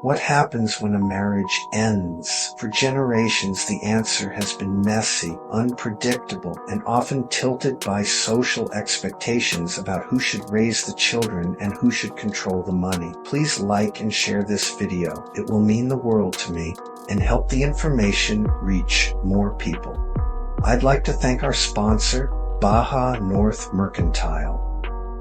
What happens when a marriage ends? For generations, the answer has been messy, unpredictable, and often tilted by social expectations about who should raise the children and who should control the money. Please like and share this video. It will mean the world to me and help the information reach more people. I'd like to thank our sponsor, Baja North Mercantile.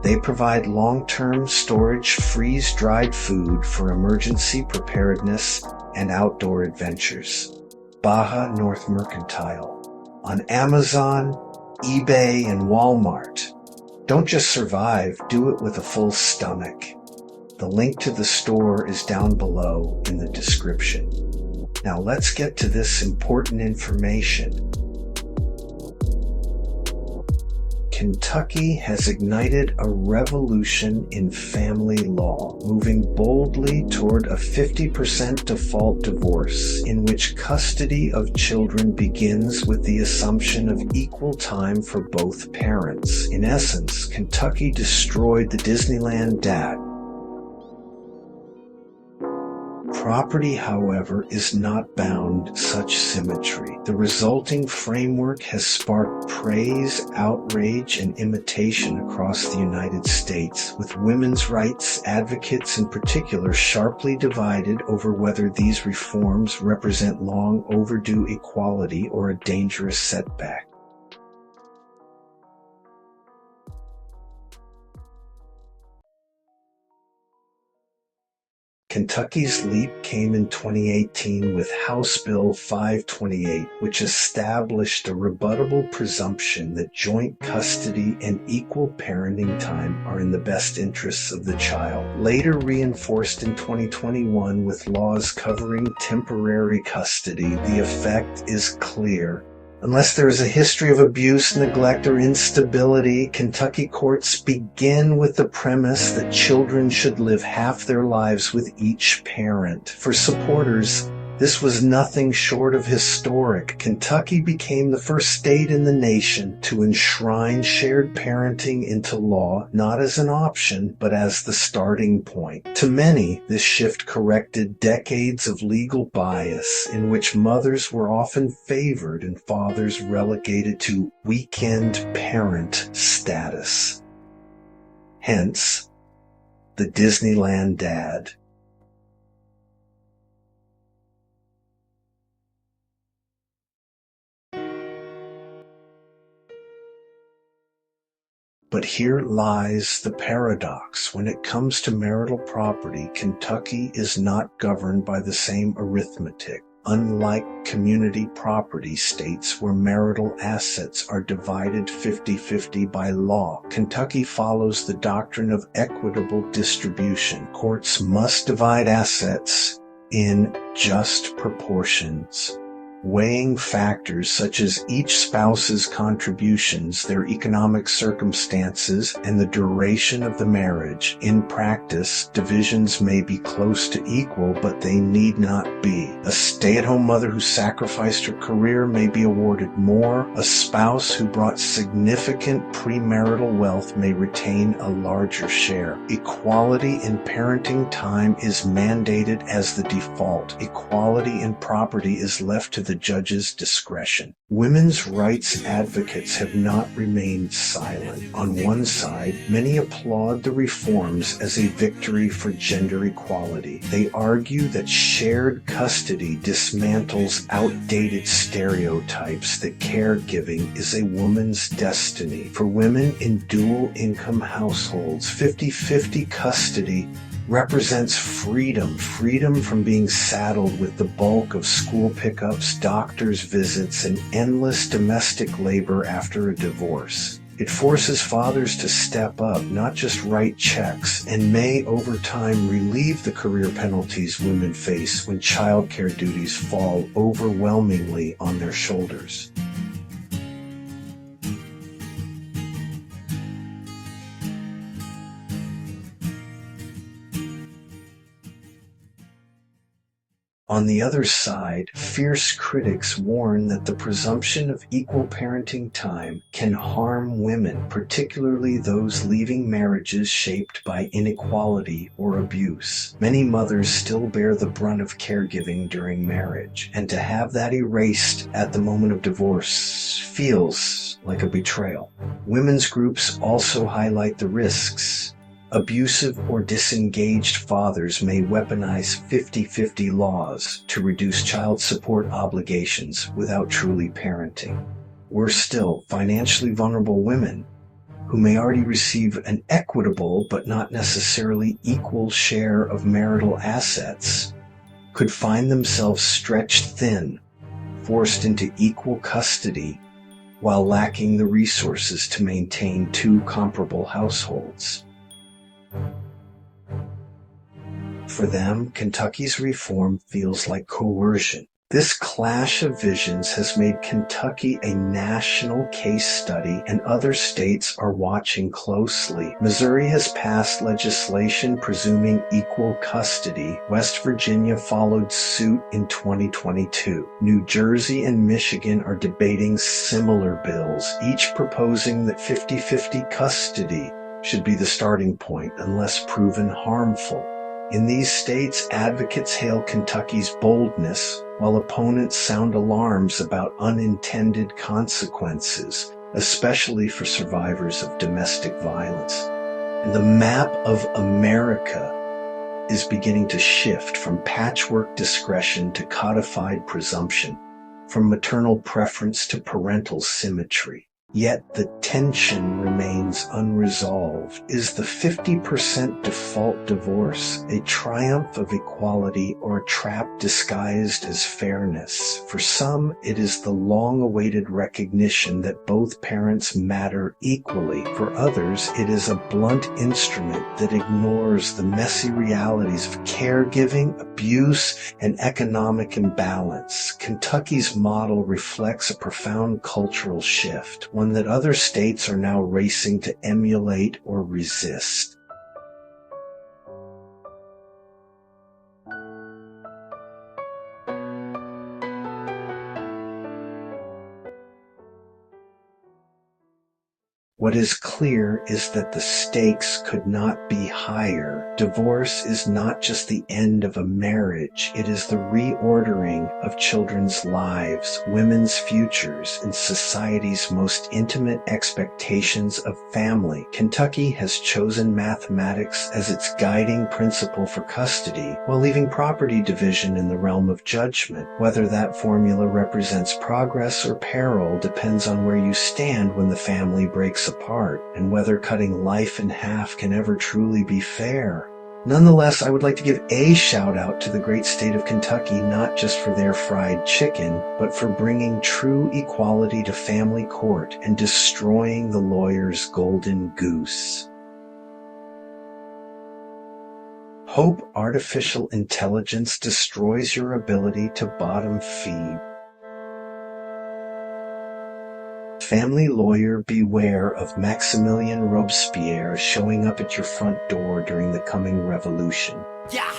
They provide long-term storage, freeze-dried food for emergency preparedness and outdoor adventures. Baja North Mercantile. On Amazon, eBay, and Walmart. Don't just survive, do it with a full stomach. The link to the store is down below in the description. Now let's get to this important information. Kentucky has ignited a revolution in family law, moving boldly toward a 50% default divorce, in which custody of children begins with the assumption of equal time for both parents. In essence, Kentucky destroyed the Disneyland dad. Property, however, is not bound such symmetry. The resulting framework has sparked praise, outrage, and imitation across the United States, with women's rights advocates in particular sharply divided over whether these reforms represent long overdue equality or a dangerous setback. Kentucky's leap came in 2018 with House Bill 528, which established a rebuttable presumption that joint custody and equal parenting time are in the best interests of the child. Later reinforced in 2021 with laws covering temporary custody, the effect is clear. Unless there is a history of abuse, neglect, or instability, Kentucky courts begin with the premise that children should live half their lives with each parent. For supporters, this was nothing short of historic. Kentucky became the first state in the nation to enshrine shared parenting into law, not as an option, but as the starting point. To many, this shift corrected decades of legal bias in which mothers were often favored and fathers relegated to weekend parent status. Hence, the Disneyland dad. But here lies the paradox. When it comes to marital property, Kentucky is not governed by the same arithmetic. Unlike community property states where marital assets are divided 50-50 by law, Kentucky follows the doctrine of equitable distribution. Courts must divide assets in just proportions, weighing factors such as each spouse's contributions, their economic circumstances, and the duration of the marriage. In practice, divisions may be close to equal, but they need not be. A stay-at-home mother who sacrificed her career may be awarded more. A spouse who brought significant premarital wealth may retain a larger share. Equality in parenting time is mandated as the default. Equality in property is left to the judge's discretion. Women's rights advocates have not remained silent. On one side, many applaud the reforms as a victory for gender equality. They argue that shared custody dismantles outdated stereotypes that caregiving is a woman's destiny. For women in dual-income households, 50-50 custody represents freedom from being saddled with the bulk of school pickups, doctor's visits, and endless domestic labor after a divorce. It forces fathers to step up, not just write checks, and may over time relieve the career penalties women face when childcare duties fall overwhelmingly on their shoulders. On the other side, fierce critics warn that the presumption of equal parenting time can harm women, particularly those leaving marriages shaped by inequality or abuse. Many mothers still bear the brunt of caregiving during marriage, and to have that erased at the moment of divorce feels like a betrayal. Women's groups also highlight the risks. Abusive or disengaged fathers may weaponize 50-50 laws to reduce child support obligations without truly parenting. Worse still, financially vulnerable women, who may already receive an equitable but not necessarily equal share of marital assets, could find themselves stretched thin, forced into equal custody, while lacking the resources to maintain two comparable households. For them, Kentucky's reform feels like coercion. This clash of visions has made Kentucky a national case study, and other states are watching closely. Missouri has passed legislation presuming equal custody. West Virginia followed suit in 2022. New Jersey and Michigan are debating similar bills, each proposing that 50-50 custody should be the starting point unless proven harmful. In these states, advocates hail Kentucky's boldness, while opponents sound alarms about unintended consequences, especially for survivors of domestic violence. And the map of America is beginning to shift from patchwork discretion to codified presumption, from maternal preference to parental symmetry. Yet the tension remains unresolved. Is the 50% default divorce a triumph of equality or a trap disguised as fairness? For some, it is the long-awaited recognition that both parents matter equally. For others, it is a blunt instrument that ignores the messy realities of caregiving, abuse, and economic imbalance. Kentucky's model reflects a profound cultural shift, one that other states are now racing to emulate or resist. What is clear is that the stakes could not be higher. Divorce is not just the end of a marriage, it is the reordering of children's lives, women's futures, and society's most intimate expectations of family. Kentucky has chosen mathematics as its guiding principle for custody, while leaving property division in the realm of judgment. Whether that formula represents progress or peril depends on where you stand when the family breaks apart, and whether cutting life in half can ever truly be fair. Nonetheless, I would like to give a shout out to the great state of Kentucky, not just for their fried chicken, but for bringing true equality to family court and destroying the lawyer's golden goose. Hope artificial intelligence destroys your ability to bottom feed. Family lawyer, beware of Maximilien Robespierre showing up at your front door during the coming revolution. Yeah!